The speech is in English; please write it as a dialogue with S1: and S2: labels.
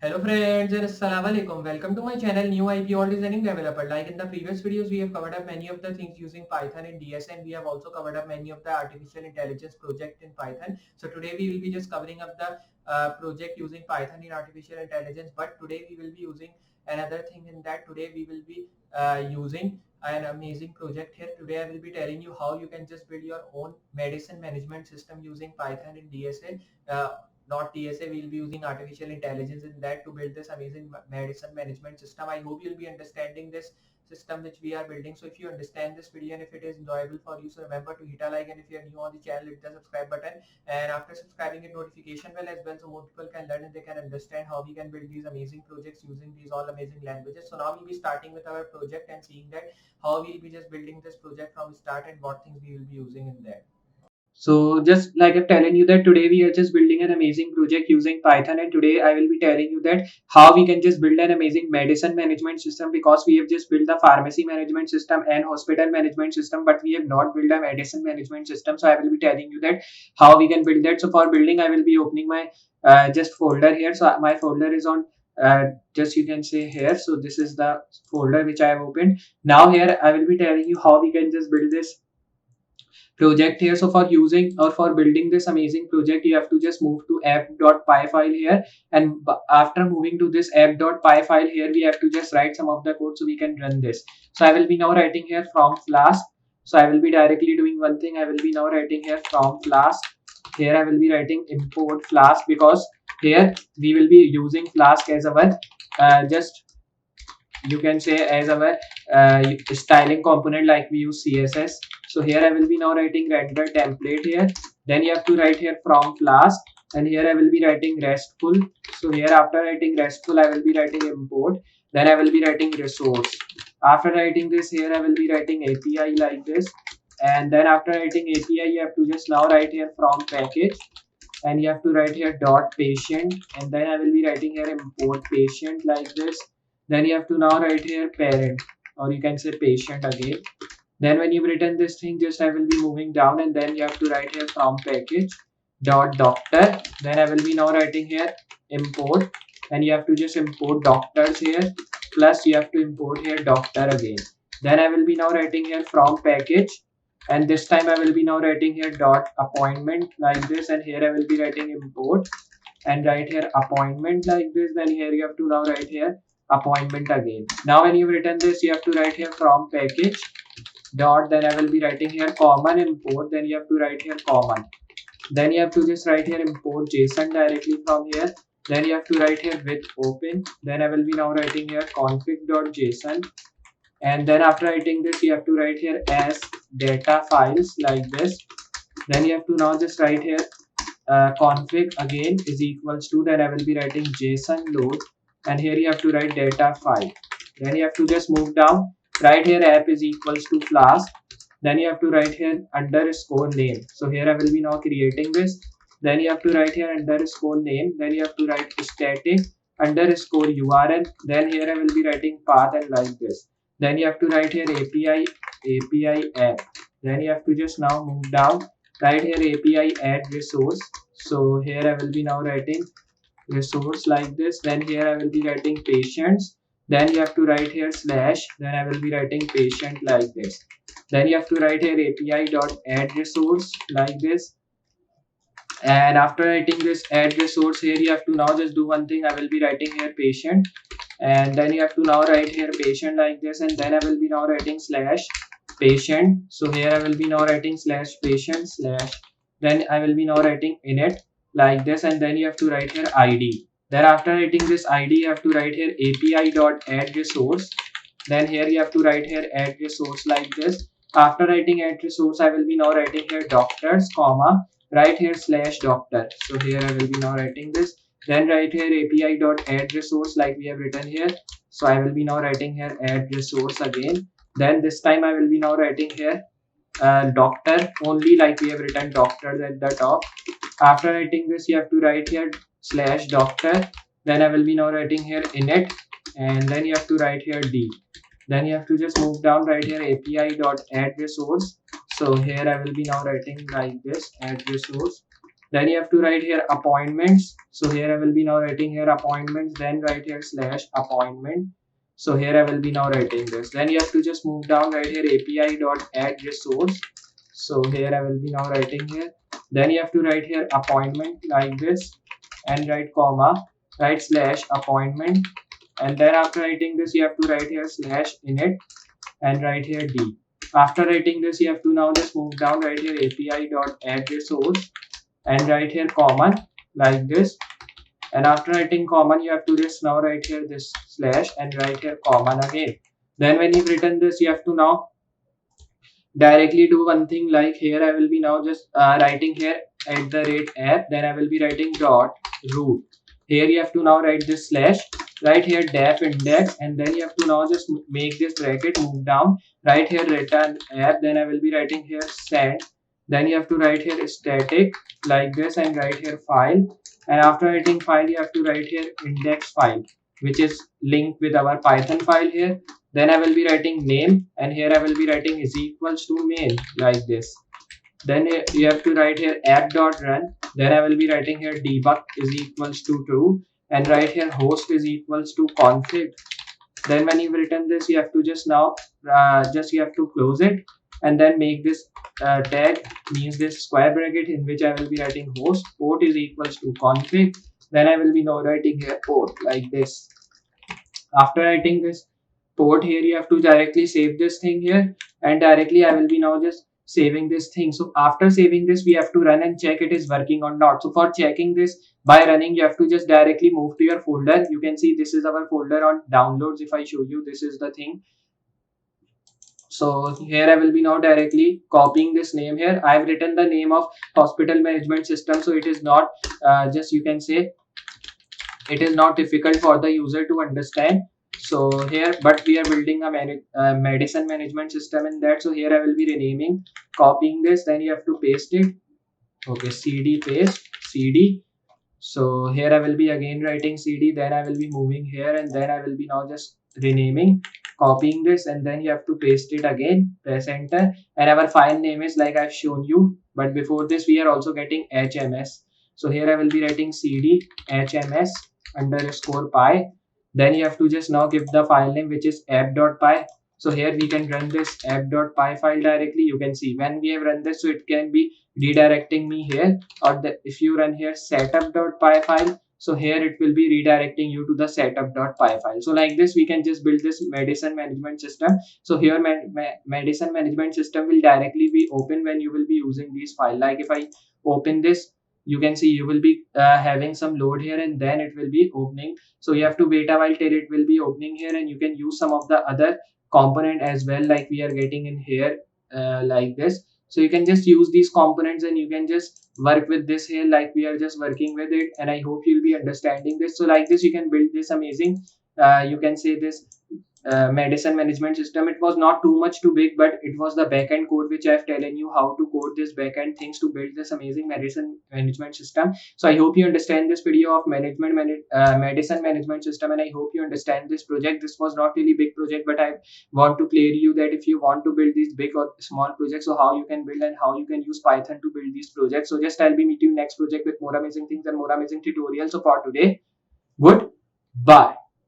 S1: Hello friends and assalamu alaikum. Welcome to my channel New IP All Designing Developer. Like in the previous videos, we have covered up many of the things using Python and DSA, and we have also covered up many of the artificial intelligence project in Python. So today we will be just covering up the project using Python in artificial intelligence. But today we will be using another thing in that. Today we will be using an amazing project here. Today I will be telling you how you can just build your own medicine management system using Python and DSA. Not TSA, we'll be using artificial intelligence in that to build this amazing medicine management system. I hope you'll be understanding this system which we are building. So if you understand this video and if it is enjoyable for you, so remember to hit a like, and if you are new on the channel, hit the subscribe button, and after subscribing, hit notification bell as well, so more people can learn and they can understand how we can build these amazing projects using these all amazing languages. So now we'll be starting with our project and seeing that how we'll be just building this project from start and what things we will be using in there. So just like I'm telling you that today we are just building an amazing project using Python, and today I will be telling you that how we can just build an amazing medicine management system, because we have just built the pharmacy management system and hospital management system, but we have not built a medicine management system. So I will be telling you that how we can build that. So for building, I will be opening my just folder here. So my folder is on just you can say here. So this is the folder which I have opened. Now here I will be telling you how we can just build this project here. So for using or for building this amazing project, you have to just move to app.py file here, and after moving to this app.py file here, we have to just write some of the code so we can run this. So I will be now writing here from Flask. So I will be directly doing one thing. I will be now writing here from Flask. Here I will be writing import Flask, because here we will be using Flask as our just you can say as our styling component, like we use CSS. So here I will be now writing render template here. Then you have to write here from Flask, and here I will be writing RESTful. So here after writing RESTful, I will be writing import. Then I will be writing resource. After writing this, here I will be writing API like this. And then after writing API, you have to just now write here from package, and you have to write here dot patient, and then I will be writing here import patient like this. Then you have to now write here parent, or you can say patient again. Then when you've written this thing, just I will be moving down, and then you have to write here from package dot doctor. Then I will be now writing here import, and you have to just import doctors here, plus you have to import here doctor again. Then I will be now writing here from package, and this time I will be now writing here dot appointment like this, and here I will be writing import and write here appointment like this. Then here you have to now write here appointment again. Now when you've written this, you have to write here from package dot, then I will be writing here common import, then you have to write here common. Then you have to just write here import JSON directly from here. Then you have to write here with open. Then I will be now writing here config.json. And then after writing this, you have to write here as data files like this. Then you have to now just write here config again is equals to, then I will be writing JSON load, and here you have to write data file. Then you have to just move down, write here app is equals to Flask. Then you have to write here underscore name. So here I will be now creating this. Then you have to write here underscore name. Then you have to write static underscore URL. Then here I will be writing path and like this. Then you have to write here API app. Then you have to just now move down, write here API add resource. So here I will be now writing resource like this. Then here I will be writing patients. Then you have to write here slash. Then I will be writing patient like this. Then you have to write here API dot add resource like this. And after writing this add resource, here you have to now just do one thing. I will be writing here patient, and then you have to now write here patient like this, and then I will be now writing slash patient. So here I will be now writing slash patient slash, then I will be now writing init like this, and then you have to write here id. Then after writing this id, you have to write here API dot add resource. Then here you have to write here add resource like this. After writing add resource, I will be now writing here doctors comma, right here slash doctor. So here I will be now writing this. Then write here API dot add resource like we have written here. So I will be now writing here add resource again. Then this time I will be now writing here doctor only, like we have written doctor at the top. After writing this, you have to write here slash doctor. Then I will be now writing here init, and then you have to write here d. Then you have to just move down, right here API dot add resource. So here I will be now writing like this add resource. Then you have to write here appointments. So here I will be now writing here appointments, then write here slash appointment. So here I will be now writing this. Then you have to just move down, right here API dot add resource. So here I will be now writing here. Then you have to write here appointment like this and write comma, write slash appointment. And then after writing this, you have to write here slash init and write here D. After writing this, you have to now just move down, right here API dot add resource and write here common like this. And after writing common, you have to just now write here this slash and write here common again. Then when you've written this, you have to now directly do one thing, like here I will be now just writing here @app, then I will be writing dot root. Here you have to now write this slash, right here def index, and then you have to now just make this bracket, move down, right here return app, then I will be writing here send, then you have to write here static like this and write here file, and after writing file you have to write here index file, which is linked with our Python file here. Then I will be writing name, and here I will be writing is equals to main like this. Then you have to write here app.run. Then I will be writing here debug is equals to true, and write here host is equals to config. Then when you've written this, you have to just now you have to close it and then make this tag, means this square bracket in which I will be writing host port is equals to config. Then I will be now writing here port like this. After writing this port here, you have to directly save this thing here, and directly I will be now just saving this thing. So after saving this, we have to run and check it is working or not. So for checking this by running, you have to just directly move to your folder. You can see this is our folder on downloads. If I show you, this is the thing. So here I will be now directly copying this name here. I have written the name of hospital management system, so it is not just, you can say, it is not difficult for the user to understand. So here, but we are building a medicine management system in that. So here I will be renaming, copying this, then you have to paste it. Okay, cd paste cd. So here I will be again writing cd, then I will be moving here, and then I will be now just renaming, copying this, and then you have to paste it again, press enter, and our file name is like I've shown you. But before this, we are also getting HMS. So here I will be writing cd HMS underscore py. Then you have to just now give the file name, which is app.py. So here we can run this app.py file directly. You can see when we have run this, so it can be redirecting me here, or if you run here setup.py file, so here it will be redirecting you to the setup.py file. So like this, we can just build this medicine management system. So here medicine management system will directly be open when you will be using these file. Like if I open this, you can see you will be having some load here, and then it will be opening. So you have to wait a while till it will be opening here, and you can use some of the other component as well, like we are getting in here like this. So you can just use these components and you can just work with this here like we are just working with it, and I hope you'll be understanding this. So like this, you can build this amazing you can say this medicine management system. It was not too much too big, but it was the backend code which I have telling you how to code this backend things to build this amazing medicine management system. So I hope you understand this video of medicine management system, and I hope you understand this project. This was not really big project, but I want to clear you that if you want to build these big or small projects, so how you can build and how you can use Python to build these projects. So just I'll be meeting you next project with more amazing things and more amazing tutorials. So for today, goodbye.